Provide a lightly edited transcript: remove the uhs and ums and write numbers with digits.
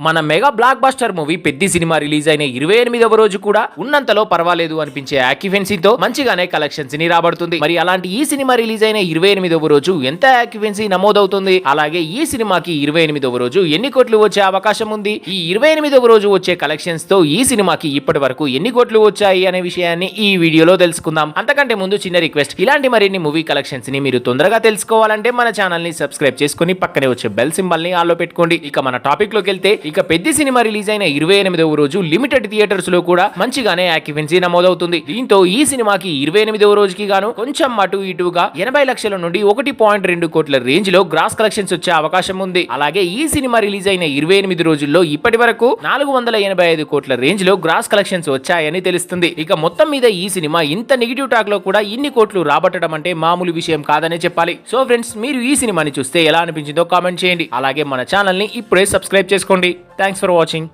మన mega block buster movie Peddi cinema release అయిన 28వ రోజు కూడా ఉన్నంతలో పర్వాలేదు అనిపించే ఆక్యుపెన్సీతో మంచిగానే కలెక్షన్స్ ని రాబడుతుంది. మరి అలాంటి ఈ సినిమా రిలీజ్ అయిన 28వ రోజు ఎంత ఆక్యుపెన్సీ నమోదవుతుంది, అలాగే ఈ సినిమాకి 28వ రోజు ఎన్ని కోట్లు వచ్చే అవకాశం ఉంది, ఈ 28వ రోజు వచ్చే కలెక్షన్స్ తో ఈ సినిమాకి ఇప్పటి వరకు ఎన్ని కోట్లు వచ్చాయి అనే విషయాన్ని ఈ వీడియోలో తెలుసుకుందాం. అంతకంటే ముందు చిన్న రిక్వెస్ట్, ఇలాంటి మరిన్ని మూవీ కలెక్షన్స్ ని మీరు తొందరగా తెలుసుకోవాలంటే మన ఛానల్ ని సబ్స్క్రైబ్ చేసుకుని పక్కనే వచ్చే బెల్ సింబల్ ని ఆల్లో పెట్టుకోండి. ఇక మన టాపిక్ లోకి వెళ్తే, ఇక పెద్ద సినిమా రిలీజ్ అయిన 28వ రోజు లిమిటెడ్ థియేటర్స్ లో కూడా మంచిగానే ఆక్యుపెన్సీ నమోదవుతుంది. దీంతో ఈ సినిమాకి 28వ రోజుకి గాను కొంచెం అటు ఇటుగా 80 లక్షల నుండి 1.2 కోట్ల రేంజ్ లో గ్రాస్ కలెక్షన్స్ వచ్చే అవకాశం ఉంది. అలాగే ఈ సినిమా రిలీజ్ అయిన 28 రోజుల్లో ఇప్పటి వరకు 485 కోట్ల రేంజ్ లో గ్రాస్ కలెక్షన్స్ వచ్చాయని తెలుస్తుంది. ఇక మొత్తం మీద ఈ సినిమా ఇంత నెగిటివ్ టాక్ లో కూడా ఇన్ని కోట్లు రాబట్టడం అంటే మామూలు విషయం కాదనే చెప్పాలి. సో ఫ్రెండ్స్, మీరు ఈ సినిమాని చూస్తే ఎలా అనిపించిందో కామెంట్ చేయండి. అలాగే మన ఛానల్ ని ఇప్పుడే సబ్స్క్రైబ్ చేసుకోండి. Thanks for watching.